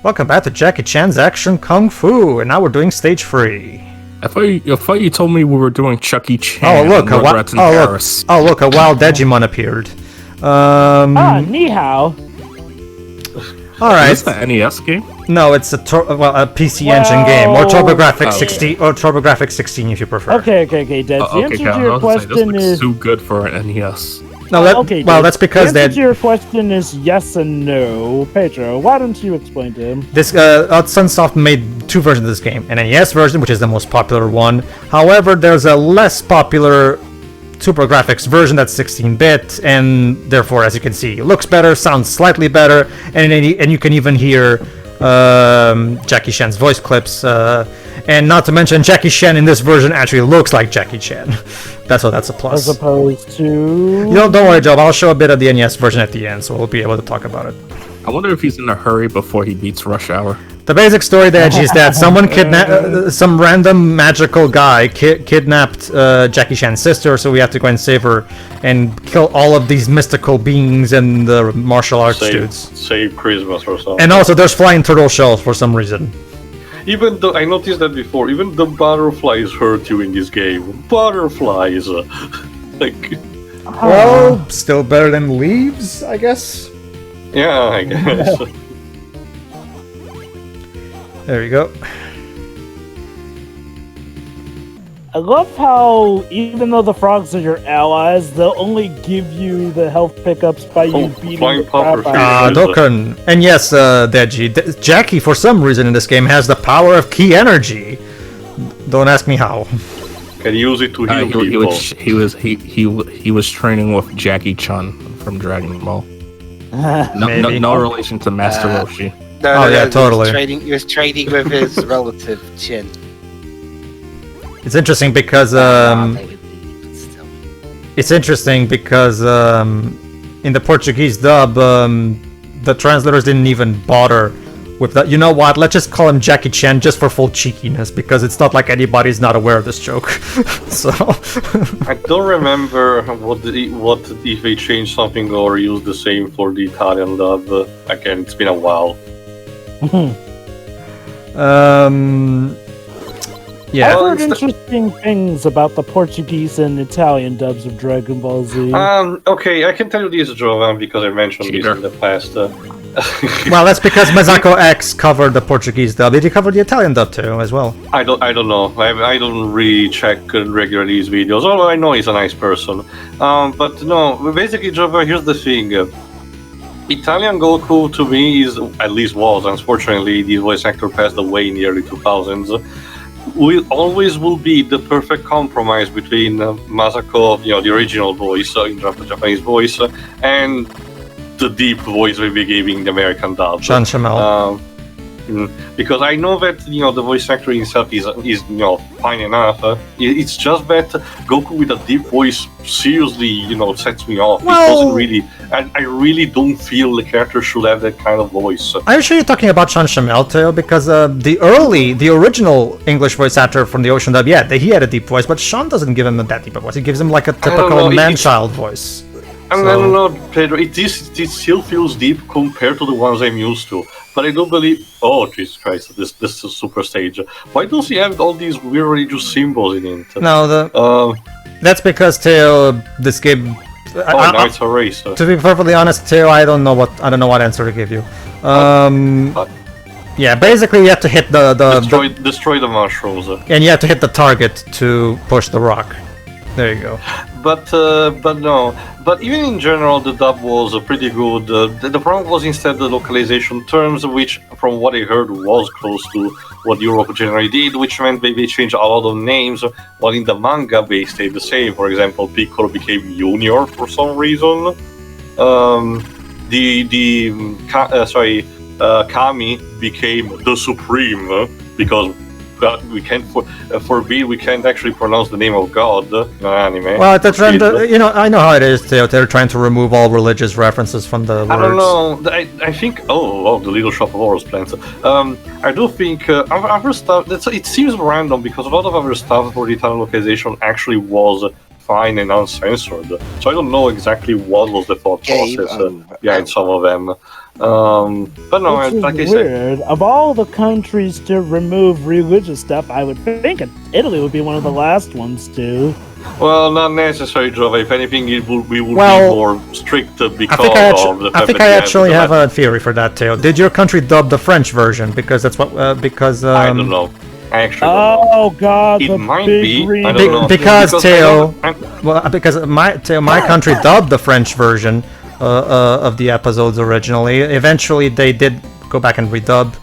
Welcome back to Jackie Chan's Action Kung Fu, and now we're doing stage 3. I thought you told me we were doing Chuck E. Chan. Oh look, a wild Dejimon appeared. Ni hao. All right. Is this the NES game? No, it's a PC Engine game, or TurboGrafx 16, or TurboGrafx 16 if you prefer. Okay, Dad. The answer to your question is too good for an NES. No, that's because the answer to your question is yes and no. Pedro, why don't you explain to him? This Sunsoft made two versions of this game, an NES version, which is the most popular one. However, there's a less popular TurboGrafx version that's 16-bit, and therefore, as you can see, looks better, sounds slightly better, and you can even hear Jackie Chan's voice clips. And not to mention, Jackie Chan in this version actually looks like Jackie Chan. That's a plus. As opposed to... Don't worry, Joe. I'll show a bit of the NES version at the end, so we'll be able to talk about it. I wonder if he's in a hurry before he beats Rush Hour. The basic story there is that someone kidnapped... some random magical guy kidnapped Jackie Chan's sister, so we have to go and save her and kill all of these mystical beings and the martial arts dudes. Save Christmas or something. And also, there's flying turtle shells for some reason. Even though I noticed that before, even the butterflies hurt you in this game. Butterflies, Well, still better than leaves, I guess. Yeah, I guess. There you go. I love how, even though the frogs are your allies, they'll only give you the health pickups by you beating the crap out of them. Dokkan. And yes, Deji, Jackie, for some reason in this game, has the power of key energy. Don't ask me how. Can use it to heal people. He was training with Jackie Chun from Dragon Ball. No relation to Master Roshi. No, totally. He was trading with his relative Chin. It's interesting because in the Portuguese dub, the translators didn't even bother with that. You know what? Let's just call him Jackie Chan just for full cheekiness, because it's not like anybody's not aware of this joke. So I don't remember what if they changed something or used the same for the Italian dub. Again, it's been a while. Yeah. I've heard interesting things about the Portuguese and Italian dubs of Dragon Ball Z. Okay, I can tell you this, Jovan, because I mentioned this in the past. Well, that's because Mazako X covered the Portuguese dub. Did he cover the Italian dub too, as well? I don't know. I don't really check regularly his videos, although I know he's a nice person. But no, basically, Jovan, here's the thing. Italian Goku, to me, was, unfortunately, the voice actor passed away in the early 2000s. Will be the perfect compromise between Masako, the original voice, in the Japanese voice, and the deep voice we be giving the American dub. Sean Shamel. Because I know that the voice actor himself is fine enough. It's just that Goku with a deep voice seriously sets me off. Well, it doesn't really. I really don't feel the character should have that kind of voice. Are you sure you're talking about Sean Shamel too? Because the original English voice actor from the Ocean dub, he had a deep voice, but Sean doesn't give him that deep a voice. He gives him like a typical man-child voice. I don't know, Pedro. It still feels deep compared to the ones I'm used to. But I don't believe. Oh, Jesus Christ! This is super stage. Why does he have all these weird religious symbols in it? No, that's because Teo, this game. Now it's a race. To be perfectly honest, Teo, I don't know what answer to give you. Yeah, basically you have to hit destroy the mushrooms. And you have to hit the target to push the rock. There you go. But even in general, the dub was pretty good. The problem was instead the localization terms, which, from what I heard, was close to what Europe generally did, which meant they changed a lot of names, while in the manga they stayed the same. For example, Piccolo became Junior for some reason. Kami became the Supreme, because we can't we can't actually pronounce the name of God in anime. Well, the trend, I know how it is. They're trying to remove all religious references from the words. I don't know. I think. Oh, the Little Shop of Horrors plants. I do think other stuff. It seems random because a lot of other stuff for the Italian localization actually was fine and uncensored. So I don't know exactly what was the thought process behind some of them. But no, Which is like I said, weird. Of all the countries to remove religious stuff, I would think Italy would be one of the last ones to. well, not necessarily, Java. If anything, we would be Well, more strict because of the I think I actually have a theory for that too. Did your country dub the French version? Because that's what. Because I don't know. I actually don't know. Oh God, It the might big be. green I don't know. Because I Teo, don't- well, because my country dubbed the French version of the episodes originally. Eventually, they did go back and redub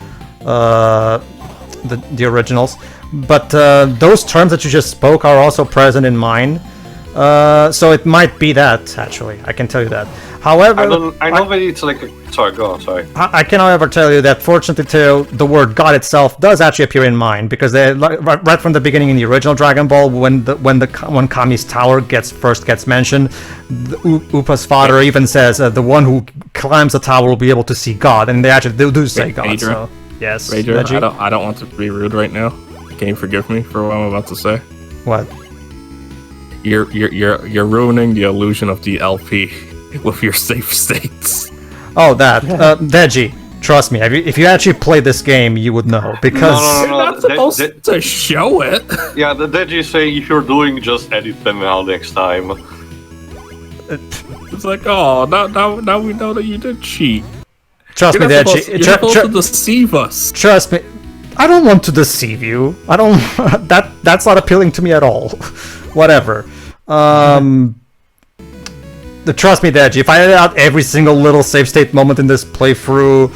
the originals, but those terms that you just spoke are also present in mine. So it might be that, actually. I can tell you that. However, I know that it's like sorry, go on, sorry. I can, however, tell you that, fortunately, too, the word God itself does actually appear in mine, because right from the beginning in the original Dragon Ball, when Kami's tower first gets mentioned, Upa's father even says the one who climbs the tower will be able to see God, and they actually do say God. Pedro? So yes, Pedro, Deji? I don't want to be rude right now. Can you forgive me for what I'm about to say? What? You're ruining the illusion of the LP with your safe states. Oh, that Deji. Trust me, if you actually play this game, you would know, because No, You're not supposed to show it. Yeah, the Deji say if you're doing, just edit them out next time. It's like, oh, now we know that you did cheat. trust me, You're not Deji. supposed to deceive us. Trust me, I don't want to deceive you. I don't. That's not appealing to me at all. Whatever. Trust me, Deji. If I edit out every single little save state moment in this playthrough,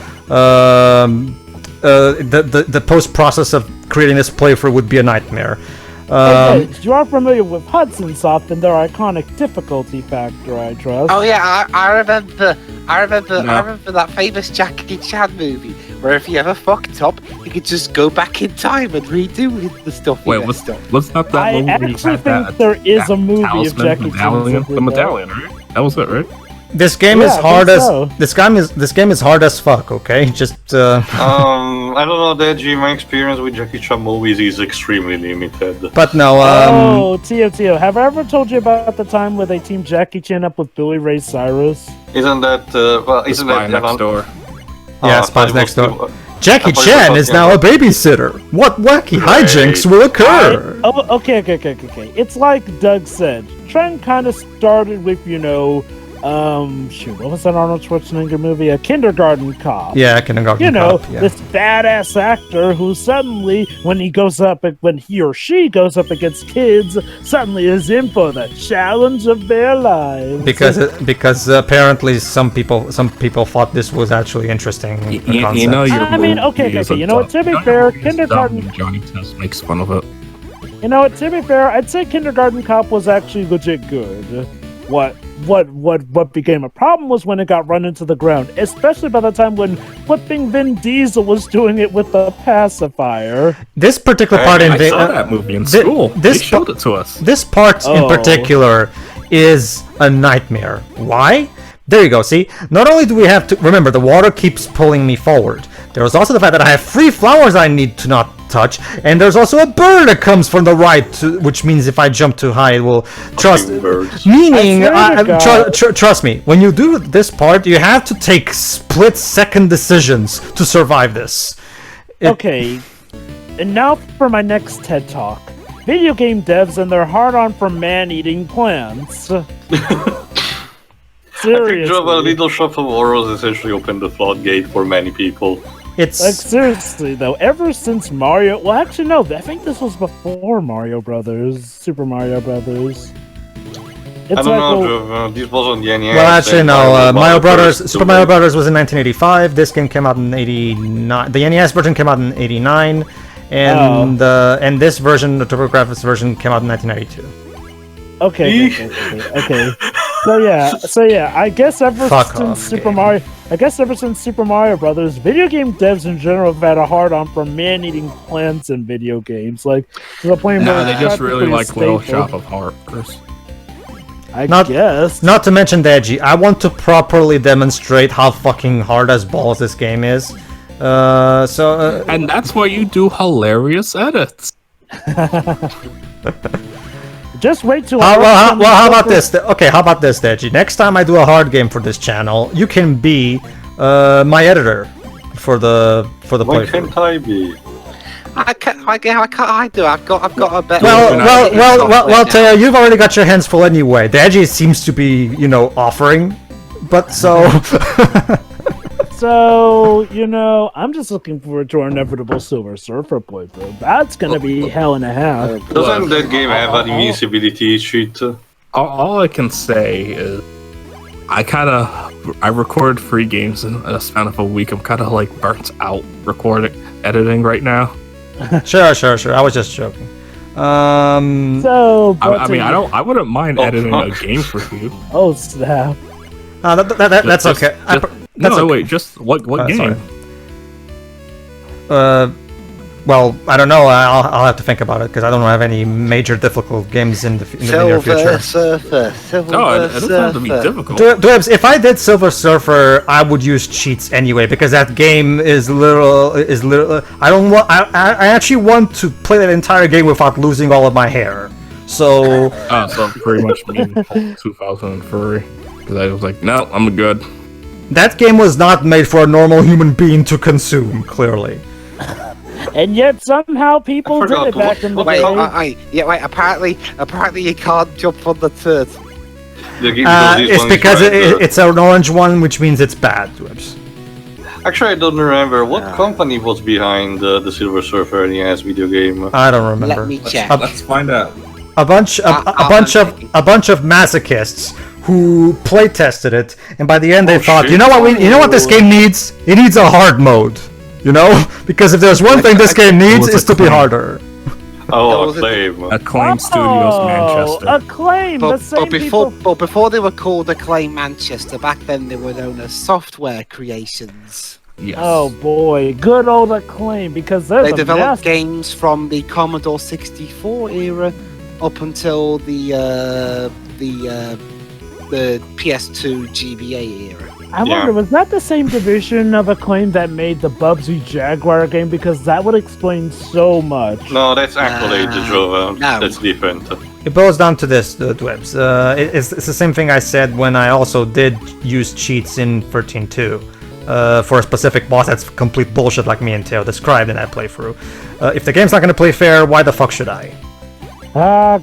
the post process of creating this playthrough would be a nightmare. Okay, you are familiar with Hudson Soft and their iconic difficulty factor, I trust. Oh yeah, I remember that famous Jackie Chan movie where if you ever fucked up, you could just go back in time and redo the stuff. Wait, what's not that I movie? where you actually had think that- there is that a movie of talisman, Jackie medallion, Chan. the medallion, right? That was it, right? This game is Yeah, I hard think as so. this game is hard as fuck. Okay, just I don't know, Deji. My experience with Jackie Chan movies is extremely limited. but no. Oh, Tio, have I ever told you about the time where they teamed Jackie Chan up with Billy Ray Cyrus? Isn't that isn't Spy that next door. Yeah, I Spies thought it Next was Door. too- Jackie I thought you were Chan is talking now a about- babysitter. What wacky hijinks will occur? Okay. It's like Doug said. Trend kind of started with, what was that Arnold Schwarzenegger movie? A Kindergarten Cop. Yeah, Kindergarten Cop. Yeah. This badass actor who suddenly, when he or she goes up against kids, suddenly is in for the challenge of their lives. Because apparently some people thought this was actually interesting. concept. You know, I mean, okay. You know what? To be fair, Kindergarten. Johnny Test makes fun of it. You know what? To be fair, I'd say Kindergarten Cop was actually legit good. What became a problem was when it got run into the ground, especially by the time when flipping Vin Diesel was doing it with the pacifier. This particular part in I saw that movie in school. They showed it to us. This part in Oh. particular is a nightmare. Why? There you go. See, not only do we have to remember the water keeps pulling me forward. There's also the fact that I have 3 flowers I need to not touch, and there's also a bird that comes from the right, which means if I jump too high, it will trust. birds. Meaning, I swear to God. trust me, when you do this part, you have to take split-second decisions to survive this. Okay, and now for my next TED Talk. Video game devs and their hard-on for man-eating plants. I think Seriously. Java Little Shop of Horrors essentially opened the floodgate for many people. It's Like, seriously, though, ever since Mario... Well, actually, no, I think this was before Mario Brothers. Super Mario Brothers. I don't know, Java. This was on the NES. well, actually, and no. Mario Brothers, first Super Mario Brothers was in 1985. This game came out in 89. The NES version came out in 89, and this version, the TurboGrafx version, came out in 1992. Okay. So yeah, I guess ever Fuck since off, Super game. Mario, Super Mario Brothers, video game devs in general have had a hard on for man-eating plants in video games. Like, to the point where Nah, it's they just really practically a like Little staple. Shop of Horrors. I Not- guess. Not to mention, Deji, I want to properly demonstrate how fucking hard as balls this game is. And that's why you do hilarious edits. Just wait till. How about this? Okay, how about this, Deji? Next time I do a hard game for this channel, you can be My editor for the Why playthrough. can't I be? I can't. I do. I've got a better. Well, Taya, you've already got your hands full anyway. The Edgy seems to be, offering, but so. So, I'm just looking forward to our inevitable Silver Surfer playthrough. That's gonna be hell and a half. Doesn't that game have an invincibility cheat? All I can say is, I record 3 games in a span of a week. I'm kind of like burnt out editing right now. Sure. I was just joking. I wouldn't mind editing a game for you. Oh snap! That's okay. Wait, just what game? Well, I don't know. I'll have to think about it because I don't have any major difficult games in the near future. Surfer. No, it doesn't have to be difficult. Dwebs, if I did Silver Surfer, I would use cheats anyway because that game is little. I don't want. I actually want to play that entire game without losing all of my hair. So. So pretty much me 2003 because I was like, no, I'm good. That game was not made for a normal human being to consume. Clearly. And yet somehow people did it back in the day. Wait. Apparently you can't jump on the turd. It's because it's an orange one, which means it's bad. Actually, I don't remember what company was behind the Silver Surfer NES video game. I don't remember. Let me check. Let's find out. A bunch of masochists who play tested it, and by the end they thought, shit. you know what this game needs? It needs a hard mode. Because if there's one thing this game needs, it's to be harder. Oh, Acclaim. Acclaim Studios Manchester. Acclaim, the same people. But before they were called Acclaim Manchester, back then they were known as Software Creations. Yes. Oh boy, good old Acclaim, because They developed games from the Commodore 64 era up until the PS2 GBA era. I wonder, was that the same division of Acclaim that made the Bubsy Jaguar game? Because that would explain so much. No, that's Accolade, Jova. No. That's different. It boils down to this, the Dwebs. It's the same thing I said when I also did use cheats in 13.2 for a specific boss that's complete bullshit like me and Teo described in that playthrough. If the game's not going to play fair, why the fuck should I?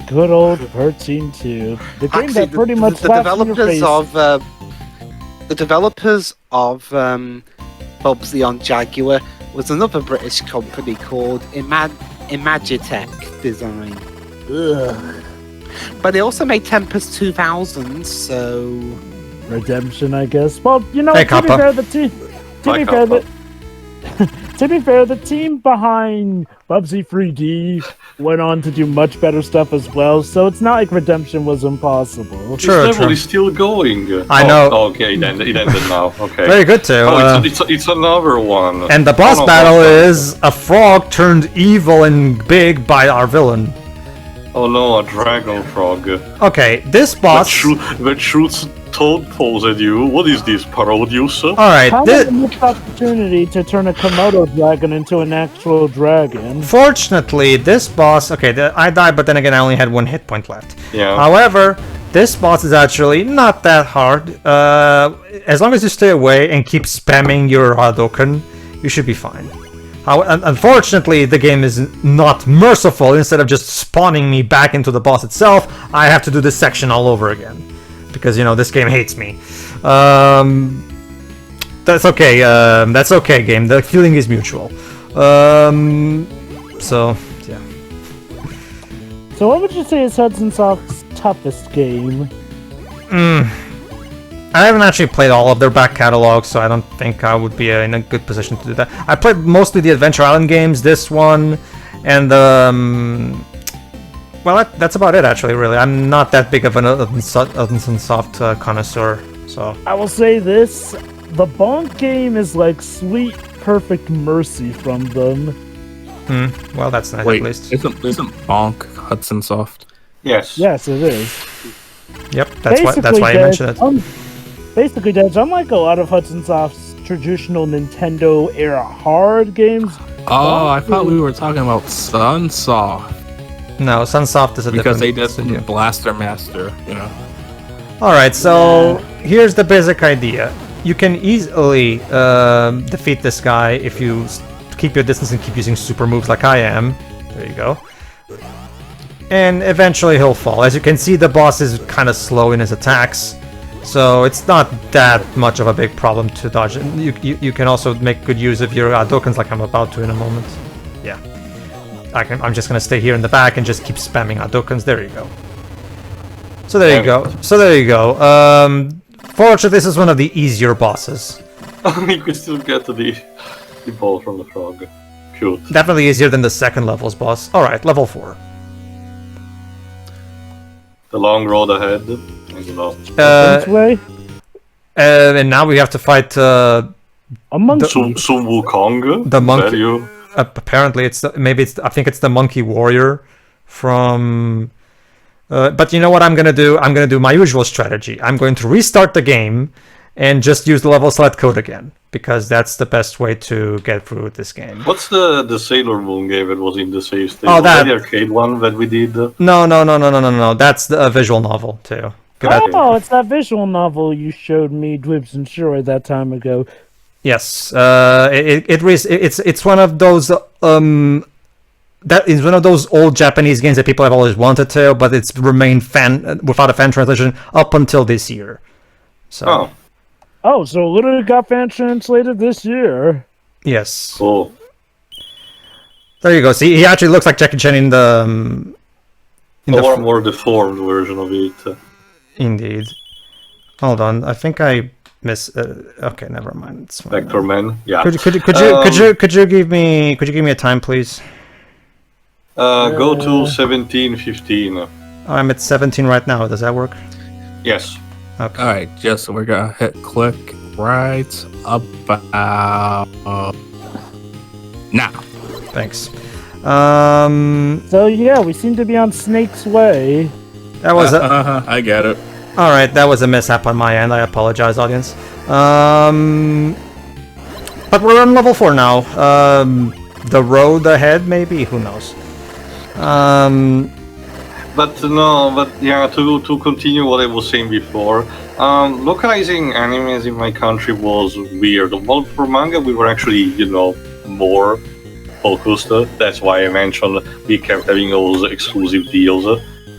Good old 13.2. The game that pretty much the slaps in your face. The developers of Bubsy on Jaguar was another British company called Imagitech Design. Ugh. But they also made Tempest 2000, so... Redemption, I guess. Well, Hey, to be Kappa. fair, to be fair, the team behind Bubsy 3D went on to do much better stuff as well, so it's not like Redemption was impossible. True. This level is still going. I know. Okay, it ended now. Okay. Very good, Teo. It's another one. And the boss battle is a frog turned evil and big by our villain. Oh no, a dragon frog. Okay, this boss... That shoots tadpoles at you. What is this, Parodius? Alright, How was a missed opportunity to turn a Komodo dragon into an actual dragon? Fortunately, this boss... Okay, I died, but then again, I only had 1 hit point left. Yeah. However, this boss is actually not that hard. As long as you stay away and keep spamming your Hadouken, you should be fine. Unfortunately, the game is not merciful. Instead of just spawning me back into the boss itself, I have to do this section all over again. Because, this game hates me. That's okay. That's okay, game. The feeling is mutual. So, yeah. So what would you say is Hudson Soft's toughest game? I haven't actually played all of their back catalog, so I don't think I would be in a good position to do that. I played mostly the Adventure Island games, this one, and well, that's about it actually, really. I'm not that big of an Hudson Soft connoisseur, so... I will say this, the Bonk game is like sweet, perfect mercy from them. Well, that's nice Wait, at least. isn't Bonk Hudson Soft? Yes. Yes, it is. Yep, that's why I mentioned it. Basically, Dej, unlike a lot of Hudson Soft's traditional Nintendo era hard games... Oh, I thought we were talking about Sunsoft. No, Sunsoft is a because they different did studio. Blaster Master, Alright, so here's the basic idea. you can easily defeat this guy if you keep your distance and keep using super moves like I am. There you go. And eventually he'll fall. As you can see, the boss is kind of slow in his attacks, so it's not that much of a big problem to dodge. And you can also make good use of your Hadokens like I'm about to in a moment. Yeah. I'm just gonna stay here in the back and just keep spamming Hadokens. There you go. So there you go. Fortunately, this is one of the easier bosses. You can still get to the ball from the frog. Cute. Definitely easier than the second level's boss. Alright, level 4. The long road ahead. This way? And now we have to fight A monkey. Sun Wukong. the monkey. Apparently, I think it's the monkey warrior from... but you know what I'm gonna do? I'm gonna do my usual strategy. I'm going to restart the game and just use the level select code again, because that's the best way to get through this game. What's the Sailor Moon game that was in the save state? Oh, that the arcade one that we did. No. That's the visual novel too. It's that visual novel you showed me, Dwibs and Shuri, that time ago. Yes, it's one of those that is one of those old Japanese games that people have always wanted to, but it's remained without a fan translation up until this year. So. Oh, so literally got fan translated this year. Yes. Cool. There you go. See, he actually looks like Jackie Chan in the more deformed version of it. Indeed. Hold on, I think I missed. Okay, never mind. It's fine. Vector Man. Yeah. Could you give me a time, please? Go to 17:15. I'm at 17 right now. Does that work? Yes. Okay. All right, just we're gonna hit click right about now. Thanks. So yeah, we seem to be on Snake's Way. That was I get it. all right. That was a mishap on my end. I apologize, audience. But we're on level 4 now. The road ahead, maybe. Who knows? But yeah, to continue what I was saying before, localizing animes in my country was weird. Well, for manga, we were actually, more focused. That's why I mentioned we kept having those exclusive deals,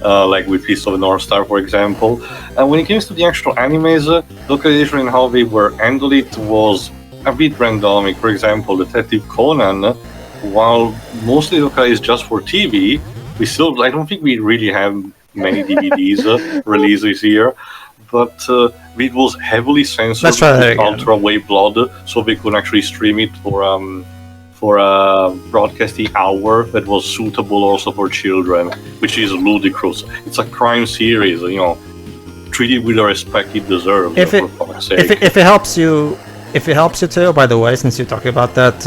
like with Fist of the North Star, for example. And when it comes to the actual animes, localization and how they were handled it was a bit randomic. For example, Detective Conan, while mostly localized just for TV, I don't think we really have many DVDs releases here, but it was heavily censored with Ultra Wave Blood, so we could actually stream it for a broadcasting hour that was suitable also for children, which is ludicrous. It's a crime series, treat it with the respect it deserves. If it helps you too, by the way, since you're talking about that,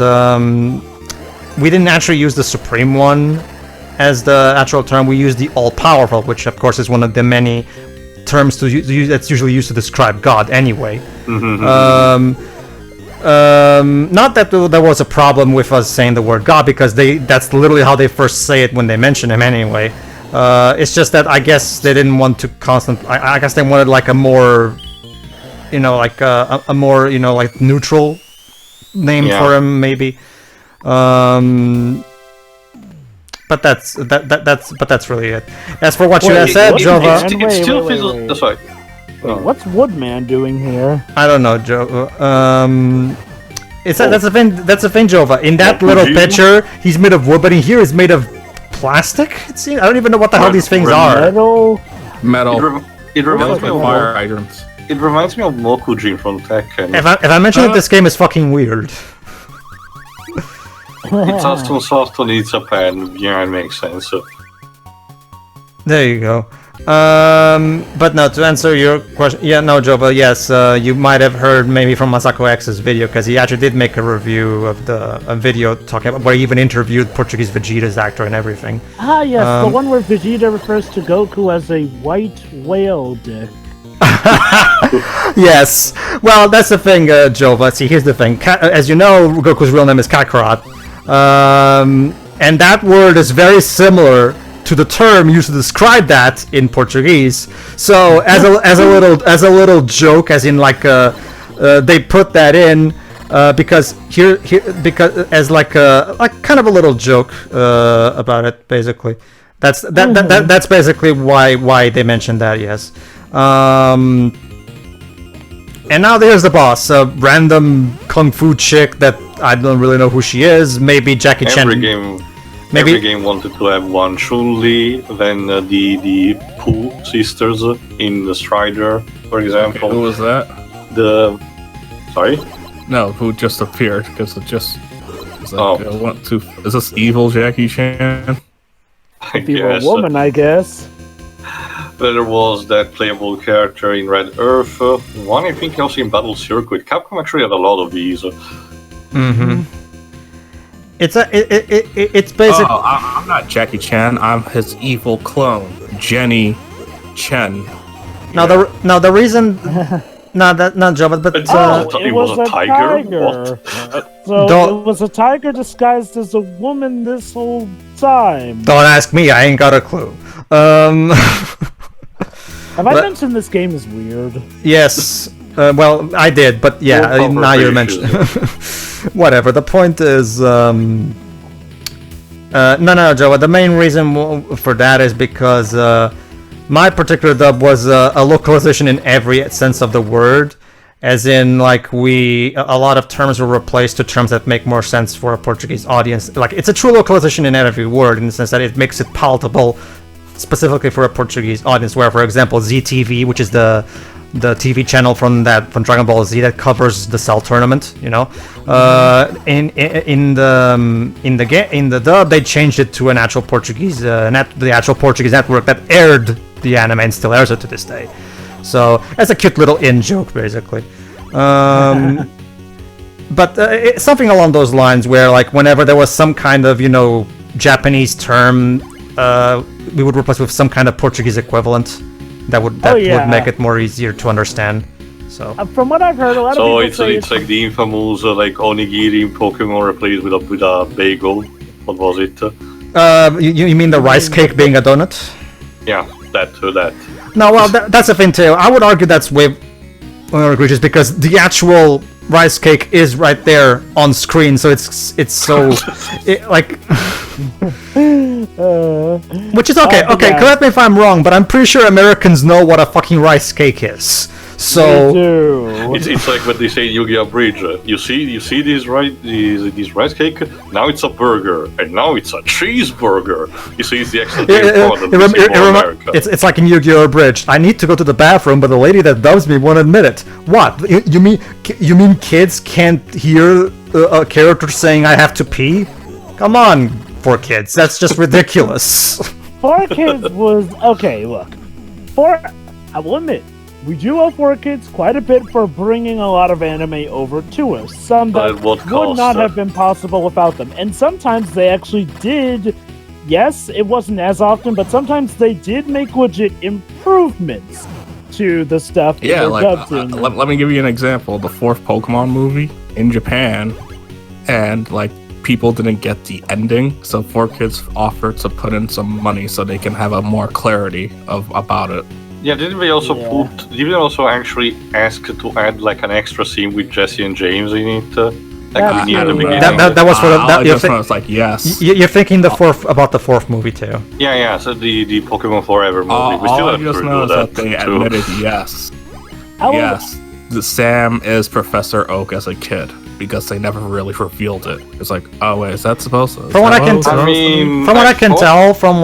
we didn't actually use the Supreme one as the actual term. We used the all-powerful, which of course is one of the many terms that's usually used to describe God anyway. Not that there was a problem with us saying the word God, because that's literally how they first say it when they mention him anyway. It's just that I guess they didn't want to I guess they wanted like a more, like a more, like neutral name for him maybe. But that's really it. As for what you have said, Jova, it still feels. That's right. Wait, what's Woodman doing here? I don't know, Jova. That's a thing, Jova. In that little picture, he's made of wood, but in here he's made of plastic. It seems. I don't even know what the hell these things are. Metal. It reminds me of fire hydrants. It reminds me of Mokujin from Tekken. If I mention that this game is fucking weird. It's also soft on Japan. Yeah, it makes sense. There you go. But no, to answer your question, Jova, yes, you might have heard maybe from Masako X's video, because he actually did make a review of a video talking about where he even interviewed Portuguese Vegeta's actor and everything. Ah, yes, the one where Vegeta refers to Goku as a white whale dick. Yes. Well, that's the thing, Jova. See, here's the thing. As you know, Goku's real name is Kakarot. And that word is very similar to the term used to describe that in Portuguese. So as a little joke, as in like they put that in because because as like kind of a little joke about it, basically. That's basically why they mentioned that. Yes. And now there's the boss, a random kung fu chick that I don't really know who she is. Maybe Jackie Chan. Every game wanted to have one Chun-Li, then the Pooh sisters in the Strider, for example. Who was that? Sorry? No, who just appeared, because it just... It's like, is this evil Jackie Chan? If you were a woman, I guess. There was that playable character in Red Earth, one I think also in Battle Circuit. Capcom actually had a lot of these. Mm-hmm. It's basically. Oh, I'm not Jackie Chan. I'm his evil clone, Jenny Chen. Now the reason. Not Java, but it was a tiger. What? So it was a tiger disguised as a woman this whole time. Don't ask me. I ain't got a clue. Have I mentioned this game is weird? Yes. Well, I did, but yeah, now you're mentioning. Whatever. The point is, no, Joe. The main reason for that is because my particular dub was a localization in every sense of the word, as in like a lot of terms were replaced to terms that make more sense for a Portuguese audience. Like it's a true localization in every word, in the sense that it makes it palatable specifically for a Portuguese audience. Where, for example, ZTV, which is the TV channel from Dragon Ball Z that covers the Cell tournament, in the dub they changed it to an actual Portuguese the actual Portuguese network that aired the anime and still airs it to this day. So that's a cute little in joke, basically. But it's something along those lines where, like, whenever there was some kind of Japanese term, we would replace with some kind of Portuguese equivalent. That would make it more easier to understand. So from what I've heard, a lot of people say it's like the infamous like onigiri in Pokemon replaced with a bagel. What was it? You mean the rice cake being a donut? Yeah, that. No, well, that's a thing too. I would argue that's way more egregious because the actual rice cake is right there on screen, so it's so which is okay. Okay, correct me if I'm wrong, but I'm pretty sure Americans know what a fucking rice cake is. So it's like what they say in Yu-Gi-Oh! Bridge. You see this rice cake. Now it's a burger, and now it's a cheeseburger. You see, it's the accent America. It's like in Yu-Gi-Oh! Bridge. I need to go to the bathroom, but the lady that dubs me won't admit it. What? You mean kids can't hear a character saying I have to pee? Come on, 4Kids. That's just ridiculous. 4Kids was okay. Look, I will admit, we do owe 4Kids quite a bit for bringing a lot of anime over to us. Some that would not have been possible without them. And sometimes they actually did. Yes, it wasn't as often, but sometimes they did make legit improvements to the stuff that yeah, were dubbed in. Let me give you an example. The fourth Pokemon movie in Japan, and like people didn't get the ending, so 4Kids offered to put in some money so they can have a more clarity about it. Yeah, didn't they also actually ask to add like an extra scene with Jesse and James in it? That was for that. It's like yes. You're thinking about the fourth movie too. Yeah. So the Pokemon Forever movie. We still have to do that. They too. admitted yes. The Sam is Professor Oak as a kid because they never really revealed it. It's like, oh wait, is that supposed to? From what I can tell from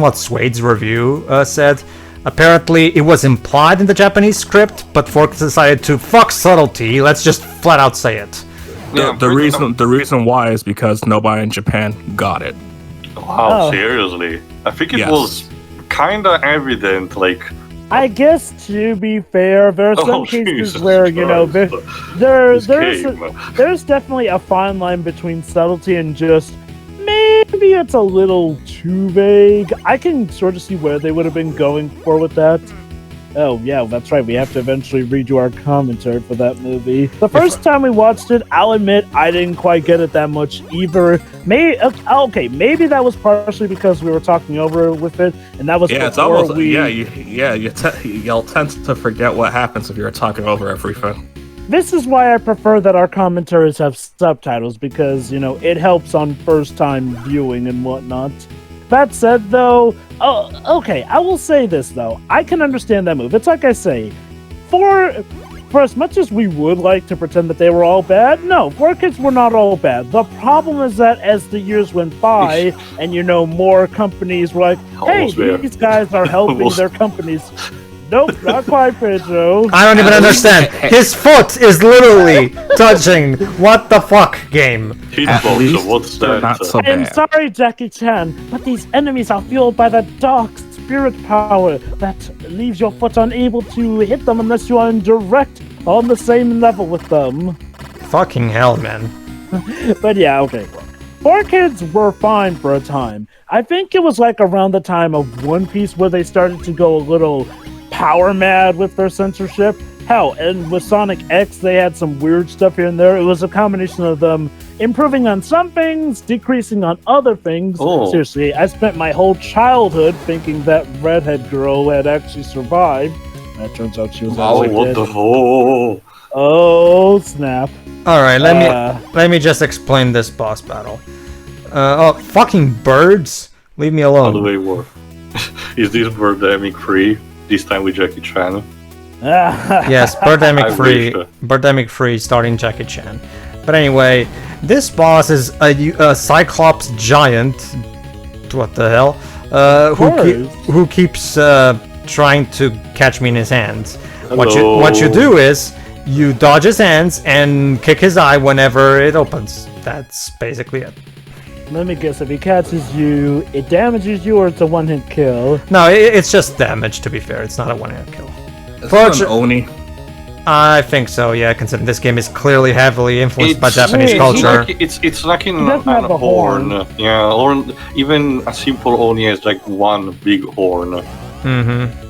what Swade's review said, apparently it was implied in the Japanese script, but Forks decided to fuck subtlety. Let's just flat out say it. The reason why is because nobody in Japan got it. Wow, seriously? I think it was kinda evident, like. I guess to be fair, there are some cases where there's definitely a fine line between subtlety and just maybe it's a little too vague. I can sort of see where they would have been going for with that. Oh, yeah, that's right. We have to eventually redo our commentary for that movie. The first time we watched it, I'll admit I didn't quite get it that much either. Maybe that was partially because we were talking over with it, and that was it's almost you'll tend to forget what happens if you're talking over everything. This is why I prefer that our commentaries have subtitles, because, it helps on first-time viewing and whatnot. That said, though, I will say this, though. I can understand that move. It's like I say, for as much as we would like to pretend that they were all bad, no, 4Kids were not all bad. The problem is that as the years went by, and, more companies were like, hey, these guys are helping their companies. Nope, not quite, Pedro. I don't even understand. His foot is literally touching. What the fuck, game? What's that? I am sorry, Jackie Chan, but these enemies are fueled by the dark spirit power that leaves your foot unable to hit them unless you are on the same level with them. Fucking hell, man. But yeah, okay. 4Kids were fine for a time. I think it was like around the time of One Piece where they started to go a little power mad with their censorship. Hell, and with Sonic X, they had some weird stuff here and there. It was a combination of them improving on some things, decreasing on other things. Oh. Seriously, I spent my whole childhood thinking that redhead girl had actually survived. That turns out she was actually dead. Oh, snap. Alright, let me just explain this boss battle. Fucking birds? Leave me alone. How do they work? Is this Birdemic free? This time with Jackie Chan? Yes, Birdemic free starting Jackie Chan. But anyway, this boss is a Cyclops giant. What the hell? Who keeps trying to catch me in his hands. What you do is you dodge his hands and kick his eye whenever it opens. That's basically it. Let me guess, if he catches you, it damages you or it's a one-hit kill? No, it's just damage, to be fair. It's not a one-hit kill. Is this an Oni? I think so, yeah, considering this game is clearly heavily influenced by Japanese culture. It's like an horn. Yeah, or even a simple Oni is like one big horn. Mm-hmm.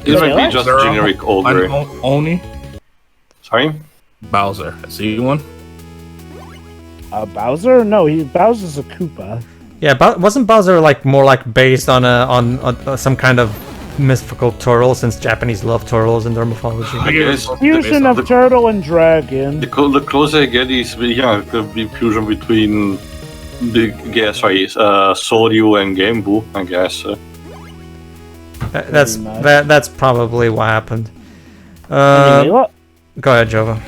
It might be just a generic ogre. Oni? Sorry? Bowser. Is he one? Bowser? No, Bowser's a Koopa. Yeah, wasn't Bowser more based on some kind of mythical turtle, since Japanese love turtles in their mythology? I guess Fusion of turtle and dragon. The closer I get is it could be fusion between Soryu and Genbu, I guess. That's probably what happened. Anyway, go ahead, Jova.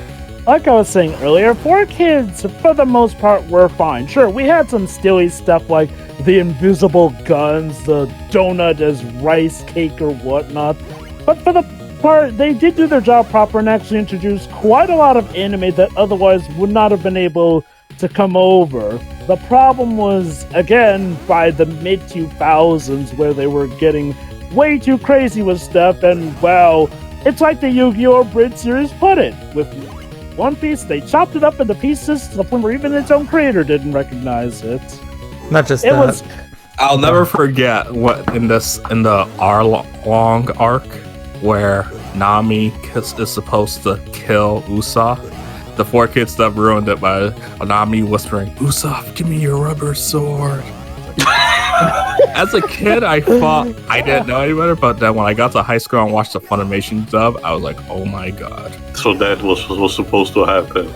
Like I was saying earlier, 4Kids, for the most part, were fine. Sure, we had some silly stuff like the invisible guns, the donut as rice cake or whatnot. But for the part, they did do their job proper and actually introduced quite a lot of anime that otherwise would not have been able to come over. The problem was, again, by the mid-2000s, where they were getting way too crazy with stuff, and, well, it's like the Yu-Gi-Oh! Abridged series put it. With One Piece, they chopped it up into pieces to the point where even its own creator didn't recognize it. Not just I'll never forget what in the Arlong arc where Nami is supposed to kill Usopp. The 4Kids that ruined it by Nami whispering, "Usopp, give me your rubber sword." As a kid, I thought I didn't know any better, but then when I got to high school and watched the Funimation dub, I was like, "Oh my god!" So that was supposed to happen.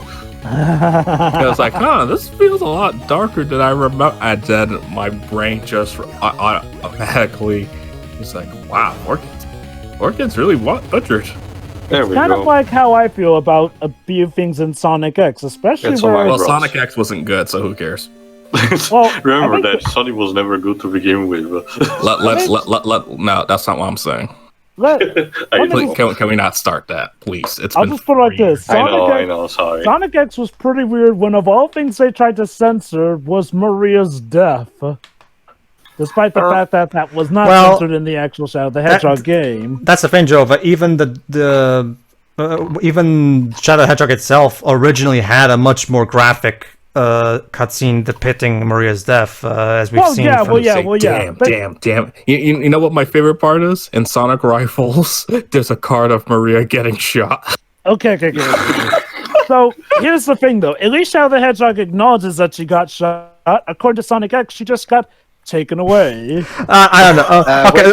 I was like, this feels a lot darker than I remember. And then my brain just automatically was like, wow, 4Kids really butchered. There we Kind go. of like how I feel about a few things in Sonic X, especially It's where... alright. Well, Sonic X wasn't good, so who cares? Well, Remember that Sonic was never good to begin with. No, that's not what I'm saying. Can we not start that, please? I'll just put it like this. I know, sorry. Sonic X was pretty weird when of all things they tried to censor was Maria's death. Despite the fact that that was not censored in the actual Shadow the Hedgehog game. That's the thing, Jova. Even Shadow the Hedgehog itself originally had a much more graphic cutscene depicting Maria's death, as we've seen. Damn. You know what my favorite part is? In Sonic Rifles, there's a card of Maria getting shot. Okay. So here's the thing, though. At least Shadow the Hedgehog acknowledges that she got shot. According to Sonic X, she just got taken away. I don't know. Okay.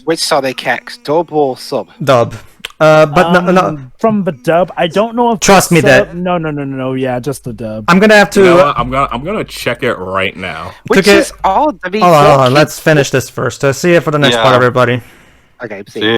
Which Sonic X, dub or sub? Dub. But no. From the dub, I don't know if Trust me, that no. Yeah, just the dub. I'm gonna have to. You know what? I'm gonna check it right now. Which is odd. I mean, hold on. Let's finish this first. See you for the next part, everybody. Okay, see.